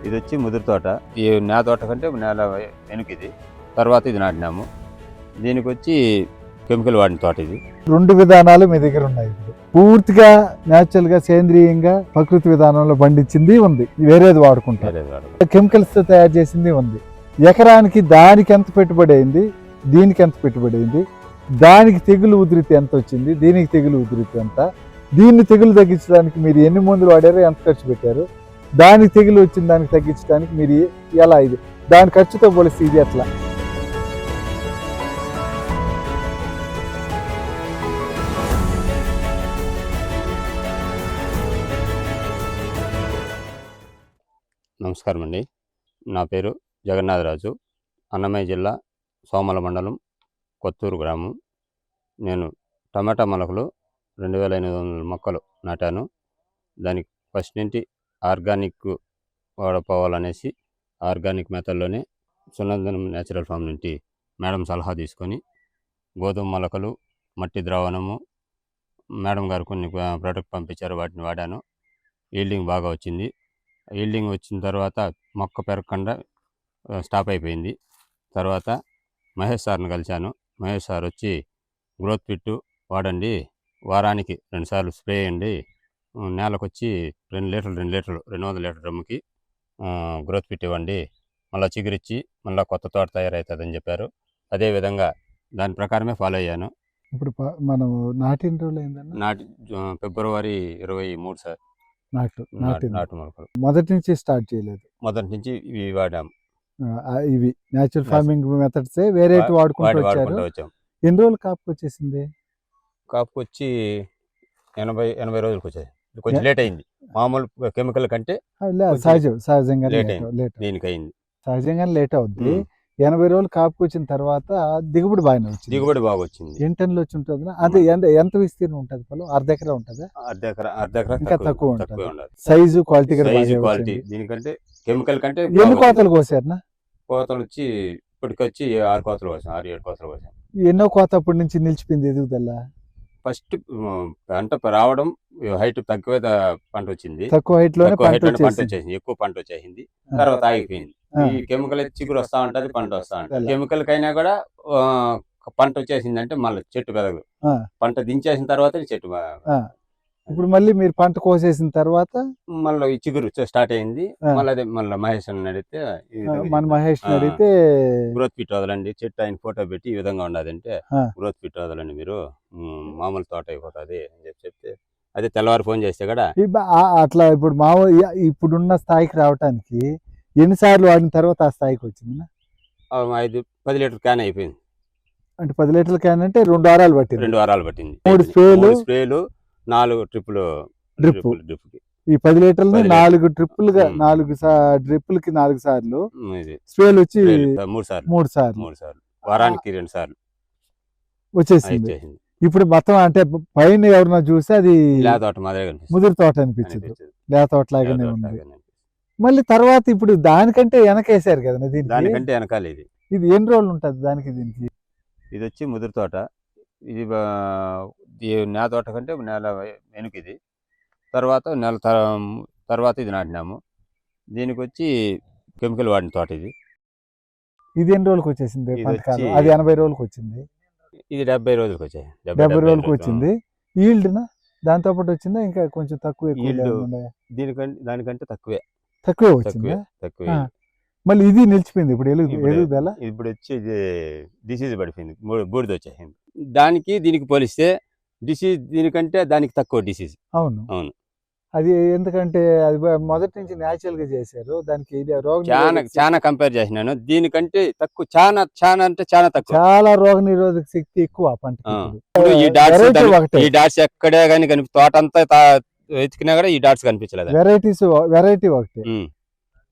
ఇది వచ్చి ముదురు తోట. ఈ నేల తోట కంటే నేల వెనుక తర్వాత ఇది నాటినాము. దీనికి వచ్చి కెమికల్ వాడిన తోట. ఇది 2 విధానాలు మీ దగ్గర ఉన్నాయి. ఇప్పుడు పూర్తిగా న్యాచురల్ గా సేంద్రియంగా ప్రకృతి విధానంలో పండించింది ఉంది, వేరేది వాడుకుంటారు. కెమికల్స్ తో తయారు చేసింది ఉంది. ఎకరానికి దానికి ఎంత పెట్టుబడి అయింది, దీనికి ఎంత పెట్టుబడి అయింది, దానికి తెగులు ఉధృతి ఎంత వచ్చింది, దీనికి తెగులు ఉధృతి ఎంత, దీన్ని తెగులు తగ్గించడానికి మీరు ఎన్ని మందులు వాడారో, ఎంత ఖర్చు పెట్టారు, దానికి తెగులు వచ్చిన దానికి తగ్గించడానికి మీరు ఎలా, ఇది దాని ఖర్చుతో పోలిస్తే ఇది ఎట్లా? నమస్కారం అండి. నా పేరు జగన్నాథరాజు. అన్నమయ్య జిల్లా సోమల మండలం కొత్తూరు గ్రామం. నేను టమాటా మొలకలు 2800 మొక్కలు నాటాను. దానికి ఫస్ట్ నుండి ఆర్గానిక్ వాడపోవాలనేసి ఆర్గానిక్ మెథడ్లోనే సునందనం న్యాచురల్ ఫామ్ నుండి మేడం సలహా తీసుకొని గోధుమ మొలకలు, మట్టి ద్రావణము, మేడం గారు కొన్ని ప్రోడక్ట్ పంపించారు, వాటిని వాడాను. ఈల్డింగ్ బాగా వచ్చింది. ఈల్డింగ్ వచ్చిన తర్వాత మొక్క పెరగకుండా స్టాప్ అయిపోయింది. తర్వాత మహేష్ సార్ని కలిశాను. మహేష్ సార్ వచ్చి గ్రోత్ ఫిట్ వాడండి, వారానికి 2 సార్లు స్ప్రే చేయండి, నేలకు వచ్చి 2 లీటర్లు 200 లీటర్ డ్రమ్ముకి గ్రోత్ ఫిట్ ఇవ్వండి, మళ్ళీ చిగురిచ్చి మళ్ళీ కొత్త తోట తయారవుతుందని చెప్పారు. అదేవిధంగా దాని ప్రకారమే ఫాలో అయ్యాను. ఇప్పుడు మనం నాటిన రోజులు ఏంటన్నా? ఫిబ్రవరి 23 సార్ నాటు మొలకలు. మొదటి నుంచి స్టార్ట్ చేయలేదు? మొదటి నుంచి ఇవి వాడాము. ఇవి న్యాచురల్ ఫార్మింగ్ మెథడ్స్ వేరే వాడుకుంటూ వచ్చాము. ఎన్ని రోజులు కాపుకి వచ్చేసింది? కాపుకి వచ్చి 80 రోజులకు వచ్చేది. కొంచెం లేట్ అయింది. మామూలు కెమికల్ కంటే సహజంగా దీనికి అయింది. సహజంగానే లేట్ అవుద్ది. 80 రోజులు కాపుకి వచ్చిన తర్వాత దిగుబడి బాగానే వచ్చింది. దిగుబడి బాగా వచ్చింది. ఎన్ని టన్నులు వచ్చి ఉంటుంది? అదే ఎంత విస్తీర్ణం ఉంటుంది పొలం? అర్ధ ఎకరా ఉంటుంది? అర్ధ ఎకరా ఇంకా తక్కువ ఉంటుంది. సైజు క్వాలిటీ దీనికంటే కెమికల్ కంటే. ఎన్ని కోతలు కోసారు? కోతలు వచ్చి ఇప్పటికొచ్చి 6 కోతలు కోసాం, 6-7 కోతలు కోసాం. ఎన్నో కోత అప్పటి నుంచి నిలిచిపోయింది ఎదుగుదల? ఫస్ట్ పంట రావడం హైట్ తక్కువ పంట వచ్చింది. తక్కువ హైట్ లోనే పంట వచ్చేసింది, ఎక్కువ పంట వచ్చేసింది. తర్వాత ఆగిపోయింది. ఈ కెమికల్ అయితే చిగురు వస్తా ఉంటది, పంట వస్తా ఉంటది. కెమికల్ కైనా కూడా పంట వచ్చేసింది అంటే మళ్ళీ చెట్టు పెరగదు. పంట దించేసిన తర్వాత చెట్టు. ఇప్పుడు మళ్ళీ మీరు పంట కోసేసిన తర్వాత మళ్ళీ ఈ చిగురు స్టార్ట్ అయింది. మళ్ళీ మహేష్ అడిగితే గ్రోత్ ఫిట్ వదలండి, చెట్టు ఆయన ఫోటో పెట్టి ఈ విధంగా ఉండదంటే గ్రోత్ ఫిట్ వదలండి, మీరు మామూలు తోట అయిపోతుంది అని చెప్తే అదే తెల్లవారు ఫోన్ చేస్తే కూడా అట్లా. ఇప్పుడు ఇప్పుడున్న స్థాయికి రావటానికి ఎన్నిసార్లు వాడిన తర్వాత ఆ స్థాయికి వచ్చింది? 10 లీటర్ క్యాన్ అయిపోయింది. అంటే 10 లీటర్ల క్యాన్ అంటే 2 వారాలు పట్టింది. 2 వారాలు పట్టింది. 3 స్ప్రేలు 4 ట్రిప్పులు డ్రిప్కి. ఈ 10 లీటర్లు 4 ట్రిప్పులుగా 4 సార్లు స్ప్రేలు వచ్చి 3 సార్లు వారానికి 2 సార్లు వచ్చేసింది. ఇప్పుడు మొత్తం అంటే పైన ఎవరన్నా చూస్తే అది ముదురు తోట అనిపించదు, లేత తోట లాగానే ఉంది. మళ్ళీ తర్వాత ఇప్పుడు దానికంటే వెనకేసారు కదా, దానికంటే వెనకాల ఇది ఎన్ని రోజులు ఉంటుంది దానికి దీనికి? ఇది వచ్చి ముదురు తోట. ఇది నేల తోట కంటే నేల వెనుక తర్వాత తర్వాత ఇది నాటినాము. దీనికి వచ్చి కెమికల్ వాడిన తోట. ఇది ఎన్ని రోజులకు వచ్చేసింది? అది 80 రోజులకు వచ్చింది. ఇది 70 రోజులకు వచ్చాయి. 70 రోజులకు వచ్చింది. ఈల్డ్ దాంతో పాటు వచ్చిందా ఇంకా కొంచెం తక్కువ? దానికంటే తక్కువే వచ్చింది. మళ్ళీ ఇది నిలిచిపోయింది. ఇప్పుడు ఎదుగుదల ఇప్పుడు వచ్చి డిసీజ్ పడిపోయింది, బూడిద వచ్చేసింది. దానికి దీనికి పోలిస్తే డిసీజ్ దీనికంటే దానికి తక్కువ డిసీజ్. అవును. అది ఎందుకంటే అది మొదటి నుంచి న్యాచురల్ గా చేశారు. దానికి చాలా కంపేర్ చేసినాను. దీనికంటే తక్కువ, చాలా అంటే చాలా తక్కువ. చాలా రోగ నిరోధక శక్తి ఎక్కువ పంట. ఈ డాట్స్ ఎక్కడే కానీ తోట అంతా వెతికినా కూడా ఈ డాట్స్ కనిపించలేదు. వెరైటీ ఒకటి,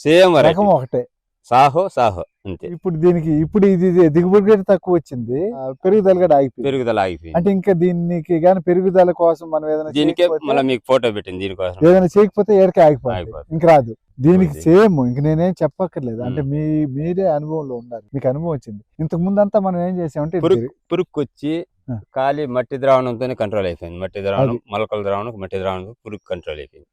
సేమ్ రకం ఒకటే, సాహో అంతే. ఇప్పుడు ఇది దిగుబడి తక్కువ వచ్చింది, పెరుగుదల ఆగిపోయింది. అంటే ఇంకా దీనికి గానీ పెరుగుదల కోసం మనం ఏదైనా మీకు ఫోటో పెట్టింది, దీనికోసం ఏదైనా చేయకపోతే ఏడకే ఆగిపోయింది, ఇంక రాదు. దీనికి సేమ్ ఇంక నేనేం చెప్పక్కర్లేదు. అంటే మీరే అనుభవంలో ఉన్నారు, మీకు అనుభవం వచ్చింది. ఇంతకు ముందంతా మనం ఏం చేసామంటే పురుగు వచ్చి ఖాళీ మట్టి ద్రావణంతోనే కంట్రోల్ అయిపోయింది. మట్టి ద్రావణం, మొలకల ద్రావణం, మట్టి ద్రావణం, పురుగు కంట్రోల్ అయిపోయింది.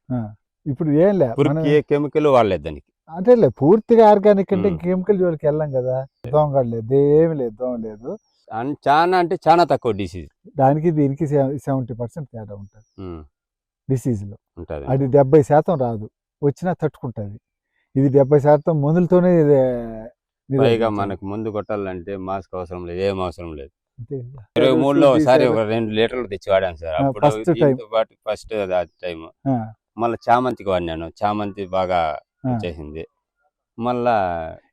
ఇప్పుడు ఏం లేదు, పురుగు ఏ కెమికల్ వాడలేదు దానికి. అంటే పూర్తిగా ఆర్గానిక్ అంటే ఉమ్. కెమికల్ జోలికి వెళ్ళాం కదా. దోమగాడు లేదు, ఏమి లేదు, దోమ లేదు. చాలా అంటే చాలా తక్కువ డిసీజ్ దానికి దీనికి 70% తేడా ఉంటుంది డిసీజ్లో. ఉంటుంది. అది 70% రాదు, వచ్చినా తట్టుకుంటుంది. ఇది 70% మందులతోనే పైగా నిరోధించాలి. మనకు ముందు కొట్టాలంటే మాస్క్ అవసరం లేదు, ఏం అవసరం లేదు. అంతే కదా. 23లో ఒకసారి ఒక 2 లీటర్లు తెచ్చి వాడాను సార్. అప్పుడు first time. దీంతో పాటు ఫస్ట్ టైం ఆ, మళ్ళీ చామంతికి వాడినాను. చామంతి బాగా ఆ. వచ్చేసింది. మళ్ళా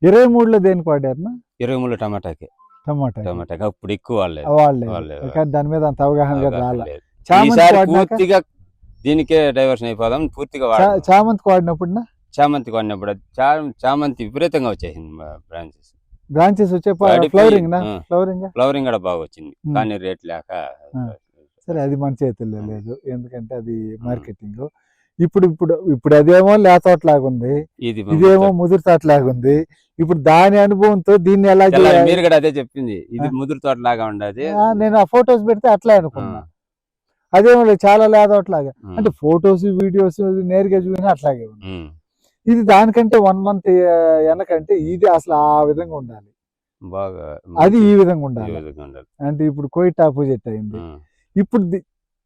23లో దేనికి వాడారు? 23 టమాటాకి టమాటా అప్పుడు ఎక్కువ వాడలేదు. వాళ్ళే, కానీ దాని మీద అంత అవగాహన అవగాహన రాలే. లేదు. చామంతి ఈసారి వాడినాక పూర్తిగా దీనికే డైవర్షన్ అయిపోదాం. పూర్తిగా వాడాను. చామంతికి వాడినప్పుడు చామంతికి వాడినప్పుడు చామంతి విపరీతంగా వచ్చేసింది బ్రాంచెస్. బ్రాంచెస్ వచ్చే వాడిపోయి, ఫ్లవరింగ్ ఆ. ఫ్లవరింగ్. ఫ్లవరింగ్ కూడా బాగా వచ్చింది. కానీ రేట్ లేక సరే, అది మన చేతుల్లో లేదు, ఎందుకంటే అది మార్కెటింగ్. ఇప్పుడు ఇప్పుడు ఇప్పుడు అదేమో లేతోటలాగా ఉంది, ఇదేమో ముదురు తోటలాగా ఉంది. ఇప్పుడు దాని అనుభవంతో దీన్ని ఎలా చేయాలి? మీరు కూడా అదే చెప్పింది, ఇది ముదురు తోట లాగా ఉండదు. నేను ఆ ఫొటోస్ పెడితే అట్లా అనుకున్నా. అదేమో లేదు, చాలా లేదోట్లాగా. అంటే ఫొటోస్ వీడియోస్ నేరుగా చూసినా అట్లాగే ఉంది. ఇది దానికంటే 1 month వెనకంటే ఇది అసలు ఆ విధంగా ఉండాలి, బాగా అది ఈ విధంగా ఉండాలి. అంటే ఇప్పుడు కోయిట్ ఆపోజిట్ అయింది.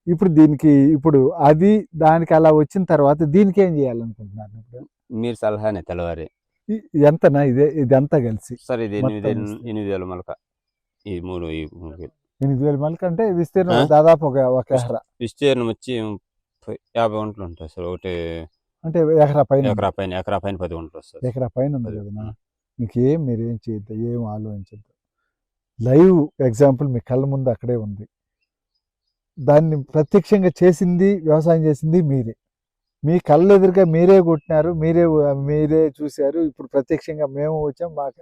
ఇప్పుడు దీనికి ఇప్పుడు అది దానికి అలా వచ్చిన తర్వాత దీనికి ఏం చేయాలనుకుంటున్నారు? ఇప్పుడు మీరు సలహానే తెలవారి. ఎంతనా ఇదంతా కలిసి? సరే, ఇది 8,000 మొలక. ఈ 8,000 మొలక అంటే విస్తీర్ణం దాదాపు ఒక ఎకరా. విస్తీర్ణం వచ్చి 50 గుంటలు ఉంటాయి సార్. ఒకటి అంటే ఎకరా పైన 10 గుంటలు వస్తుంది. ఎకరా పైన ఉంది కదా. మీకేం మీరేం చేయొద్దు, ఏం ఆలోచించద్దు. లైవ్ ఎగ్జాంపుల్ మీ కళ్ళ ముందు అక్కడే ఉంది. దాన్ని ప్రత్యక్షంగా చేసింది, వ్యవసాయం చేసింది మీరే. మీ కళ్ళ ఎదురుగా మీరే కొట్టినారు, మీరే చూశారు. ఇప్పుడు ప్రత్యక్షంగా మేము వచ్చాం, మాకు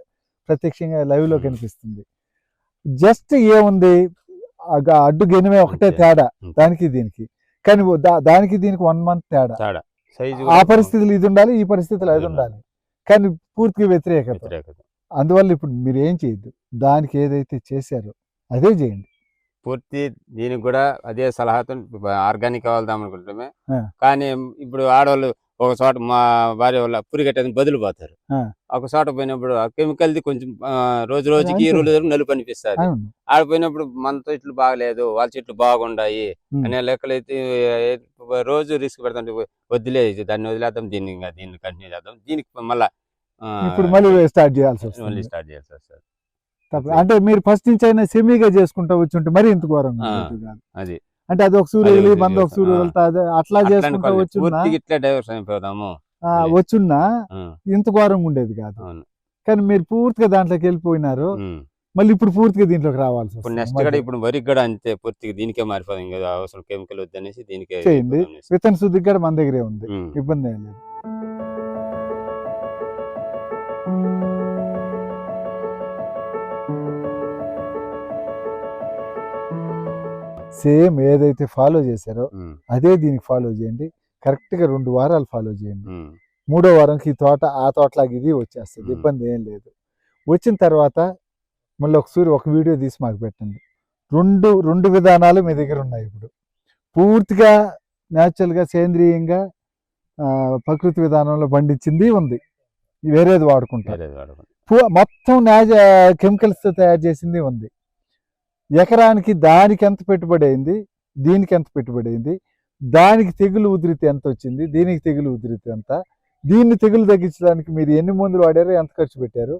ప్రత్యక్షంగా లైవ్లో కనిపిస్తుంది. జస్ట్ ఏముంది, అడ్డు గెనిమే ఒకటే తేడా దానికి దీనికి. కానీ దానికి దీనికి 1 month తేడా. ఆ పరిస్థితులు ఇది ఉండాలి, ఈ పరిస్థితులు అది ఉండాలి, కానీ పూర్తిగా వ్యతిరేకత. అందువల్ల ఇప్పుడు మీరు ఏం చేయొద్దు, దానికి ఏదైతే చేశారో అదే చేయండి. పూర్తి దీనికి కూడా అదే సలహాతో ఆర్గానిక్ వెళ్దాం అనుకుంటామే. కానీ ఇప్పుడు ఆడవాళ్ళు ఒక చోట, మా భార్య వాళ్ళ పురిగట్టేది బదులుపోతారు. ఒక చోట పోయినప్పుడు ఆ కెమికల్ది కొంచెం రోజు రోజుకి నలుపు అనిపిస్తుంది. ఆడిపోయినప్పుడు మన చెట్లు బాగలేదు, వాళ్ళ చెట్లు బాగుండాయి అనే లెక్కలైతే రోజు రిస్క్ పెడతాం. వదిలే, దాన్ని వదిలేద్దాం, దీన్ని కంటిన్యూ చేద్దాం. దీనికి మళ్ళీ స్టార్ట్ చేయాల్సి వస్తుంది. సార్. అంటే మీరు ఫస్ట్ నుంచి అయినా సెమీగా చేసుకుంటా వచ్చుంటే మరి ఇంత ఘోరంగా అది. అంటే అది ఒక సూర్యుడు మంది ఒక సూర్యుడు అట్లా చేసుకుంటా వచ్చున్నా ఇంత ఘోరంగా ఉండేది కాదు. కానీ మీరు పూర్తిగా దాంట్లోకి వెళ్ళిపోయినారు. మళ్ళీ ఇప్పుడు పూర్తిగా దీంట్లోకి రావాల్సి వస్తుంది. నెక్స్ట్ కూడా ఇప్పుడు వరికి కూడా అంతే, పూర్తిగా దీనికే మారిపోయింది కదా. అవసరం కెమికల్ వద్దనేసి దీనికే చేయండి. విత్తన శుద్ధికి కూడా మన దగ్గరే ఉంది, ఇబ్బంది ఏం లేదు. సేమ్ ఏదైతే ఫాలో చేశారో అదే దీనికి ఫాలో చేయండి. కరెక్ట్గా 2 వారాలు ఫాలో చేయండి. 3వ వారంకి ఈ తోట ఆ తోటలాగా ఇది వచ్చేస్తుంది, ఇబ్బంది ఏం లేదు. వచ్చిన తర్వాత మళ్ళీ ఒక వీడియో తీసి మాకు పెట్టండి. రెండు విధానాలు మీ దగ్గర ఉన్నాయి. ఇప్పుడు పూర్తిగా న్యాచురల్గా సేంద్రియంగా ప్రకృతి విధానంలో పండించింది ఉంది, వేరేది వాడుకుంటారు. మొత్తం కెమికల్స్తో తయారు చేసింది ఉంది. ఎకరానికి దానికి ఎంత పెట్టుబడి అయింది, దీనికి ఎంత పెట్టుబడి అయింది, దానికి తెగులు ఉధృతి ఎంత వచ్చింది, దీనికి తెగులు ఉధృతి ఎంత, దీన్ని తెగులు తగ్గించడానికి మీరు ఎన్ని మందులు వాడారో, ఎంత ఖర్చు పెట్టారు,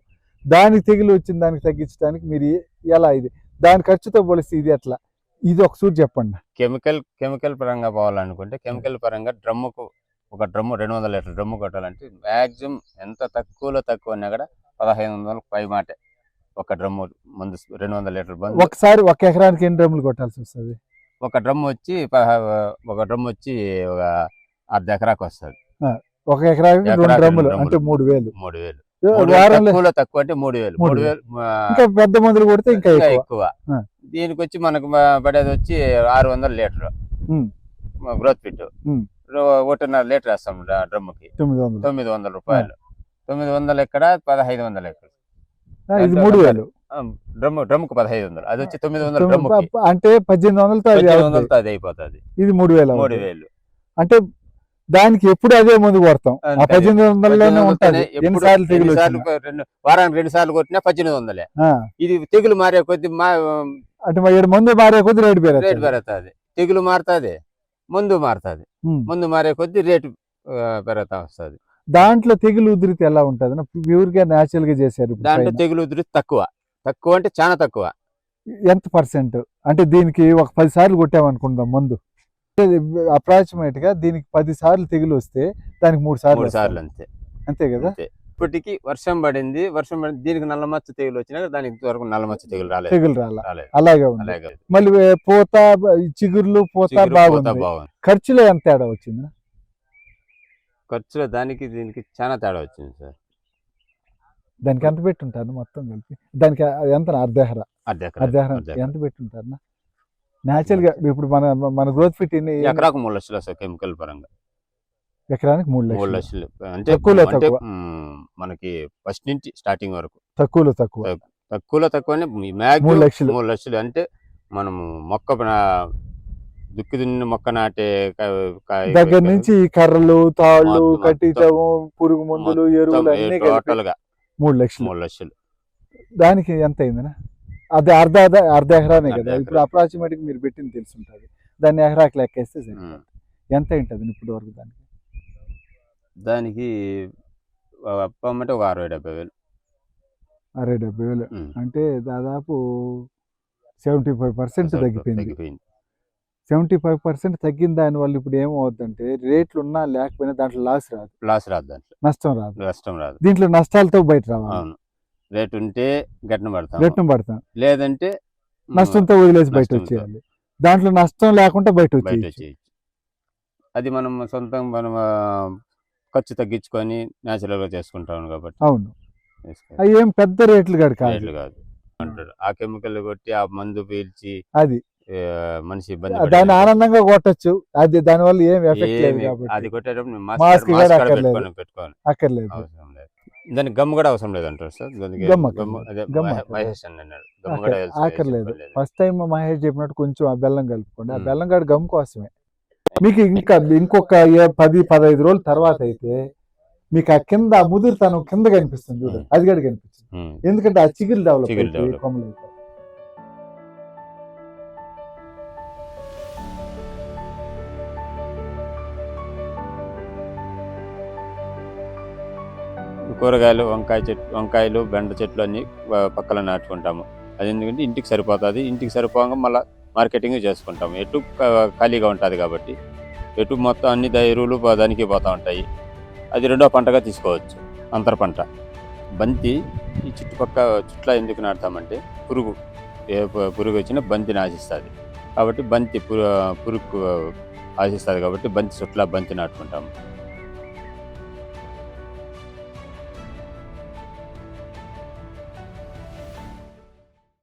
దానికి తెగులు వచ్చిన దానికి తగ్గించడానికి మీరు ఎలా, ఇది దాని ఖర్చుతో పోలిస్తే ఇది ఎట్లా, ఇది ఒకసారి చెప్పండి. కెమికల్ పరంగా పోవాలనుకుంటే కెమికల్ పరంగా ఒక డ్రమ్ము 200 లీటర్ల డ్రమ్ము కొట్టాలంటే మ్యాక్సిమం ఎంత తక్కువలో తక్కువ అన్నా కూడా 1500 పై మాటే. ఒక డ్రమ్ము ముందు 200 లీటర్ల బందు ఒకసారి ఒక ఎకరానికి ఎన్ని డ్రమ్ములు కొట్టాల్సి వస్తుంది? ఒక డ్రమ్ వచ్చి ఒక అర్ధ ఎకరాకు వస్తుంది. ఒక ఎకరాకి 2 డ్రమ్ములు అంటే 3,000. తక్కువ అంటే 3,000. ఇంకా పెద్ద మందులు కొడితే ఇంకా ఎక్కువ. దీనికి వచ్చి మనకు పడేది వచ్చి 600 లీటర్ గ్రోత్ ఫిట్. 1.5 లీటర్ వేస్తాం డ్రమ్ముకి. 900 రూపాయలు. 900 ఎక్కడ 1500 ఎక్కడ. ఇది 3,000 డ్రమ్ముకు 1500. అది వచ్చి 900 అంటే 1800తో అది అయిపోతుంది. ఇది 3,000. అంటే దానికి ఎప్పుడు అదే మందు కొడతాం. ఆ అంతే. 1800లోనే ఉంటది. ఎన్నిసార్లు తెగులు ఎన్నిసార్లు వచ్చినా. వారానికి 2 సార్లు కొట్టినా 1800. ఆ, ఇది తెగులు మారే కొద్ది అంటే మరి ఈడ మందు మారే కొద్ది రేటు రేటు పెరుగుతుంది. పెరుగుతుంది. తెగులు మారుతుంది, ముందు మారుతుంది. ముందు మారే కొద్ది రేటు పెరుగుతా వస్తుంది. దాంట్లో తెగులు ఉధృతి ఎలా ఉంటది? ప్యూర్ గా న్యాచురల్ గా చేశారు ఇప్పుడు దాంట్లో పైన. తెగులు ఉధృతి తక్కువ. తక్కువ అంటే చాలా తక్కువ. ఎంత పర్సెంట్? అంటే దీనికి ఒక 10 సార్లు కొట్టామనుకుందాం మందు, అప్రాక్సిమేట్ గా దీనికి 10 సార్లు తెగులు వస్తే దానికి 3 సార్లు 3 సార్లు వస్తాయి. అంతే. అంతే కదా? అంతే. ఇప్పటికి వర్షం పడింది, దీనికి నల్లమచ్చ తెగులు వచ్చినా దానికి ఇంతవరకు నల్లమచ్చ తెగులు రాలేదు. తెగులు రాలా, రాలేదు. అలాగే ఉంది. అలాగే మళ్ళీ పూత, చిగుర్లు, పూత చిగురు, పూత బాగుంది. బాగుంది. ఖర్చులో ఎంత తేడా వచ్చింది? ఖర్చులో దానికి దీనికి చాలా తేడా వచ్చింది సార్. దానికి ఎంత పెట్టుంటారు మొత్తం కలిపి? దానికి ఎంత? అర్ధ ఎకరా ఎంత పెట్టుంటారు? న్యాచురల్ గా ఇప్పుడు మన గ్రోత్ ఫిట్ ఎకరాకు 3 లక్షలు సార్ కెమికల్ పరంగా. ఎకరానికి 3 3 లక్షలు. లక్షలు అంటే తక్కువలో అంటే తక్కువ. మనకి ఫస్ట్ నుంచి స్టార్టింగ్ వరకు తక్కువలో తక్కువ. తక్కువనే 3 లక్షలు. 3 లక్షలు. అంటే మనము మొక్క దుక్కి దున్ని మొక్క నాటే దగ్గర నుంచి కర్రలు, తాళ్ళు కట్టించము, పురుగు మందులు, ఎరువులు అన్ని టోటల్ గా 3 లక్షలు. 3 లక్షలు. దానికి ఎంత అయిందినా? అది అర్ధ ఎకరానే కదా. ఇప్పుడు అప్రాక్సిమేట్ గా మీరు పెట్టింది తెలుసుంటది. దాన్ని ఎకరాకి లెక్కేస్తే సరిపోతుంది. ఎంత ఉంటుంది ఇప్పటి వరకు దానికి అప్పమంటే ఒక 60-70 వేలు. 60-70 వేలు అంటే దాదాపు 75% తగ్గిపోయింది. 75% తగ్గిన దాని వల్ల ఇప్పుడు ఏమవుతుందంటే రేట్లు ఉన్నా లేకపోయినా దాంట్లో లాస్ రాదు. దాంట్లో నష్టం రాదు. దీంట్లో నష్టాలతో బయట రావాలి. అవును. రేటు ఉంటే గట్టిన పడతాం, లేదంటే నష్టంతో వదిలేసి బయట వచ్చేయాలి. దాంట్లో నష్టం లేకుండా బయట వచ్చేయచ్చు. అది మనం సొంతంగా మనం ఖర్చు తగ్గించుకొని న్యాచురల్ గా చేసుకుంటాం కాబట్టి. అవును, అవి ఏం పెద్ద రేట్లు కాదు అంటాడు. ఆ కెమికల్ కొట్టి ఆ మందు పీల్చి అది మనిషి ఇబ్బంది దాన్ని ఆనందంగా కొట్టచ్చు. అది దాని వల్ల ఏం ఎఫెక్ట్ లేదు కాబట్టి అది కొట్టేటప్పుడు మాస్క్ పెట్టుకోవాలి, అక్కర్లేదు. దానికి గమ్ కూడా అవసరం లేదు అంటారు సార్. మహేష్ అన్నాడు గమ్ కూడా అక్కర్లేదు. ఫస్ట్ టైం మహేష్ చెప్పినట్టు కొంచెం ఆ బెల్లం కలుపుకోండి. ఆ బెల్లం గడ గమ్ కోసమే. మీకు ఇంకొక 10-15 రోజుల తర్వాత అయితే మీకు ఆ కింద ముదురుతనం కింద కనిపిస్తుంది చూడండి, అది కూడా కనిపిస్తుంది. ఎందుకంటే ఆ చిగురు డెవలప్ కొమ్మలు. కూరగాయలు, వంకాయలు, బెండ చెట్లు అన్ని పక్కన నాటుకుంటాము. అది ఎందుకంటే ఇంటికి సరిపోతుంది. ఇంటికి సరిపోగా మళ్ళీ మార్కెటింగ్ చేసుకుంటాము. ఎటు ఖాళీగా ఉంటుంది కాబట్టి ఎటు మొత్తం అన్ని ఎరువులు దానికి పోతూ ఉంటాయి. అది రెండో పంటగా తీసుకోవచ్చు. అంతర పంట బంతి. ఈ చుట్ల ఎందుకు నాటుతామంటే పురుగు వచ్చినా బంతిని ఆశిస్తుంది కాబట్టి, బంతి పురుగు ఆశిస్తుంది కాబట్టి బంతి నాటుకుంటాము.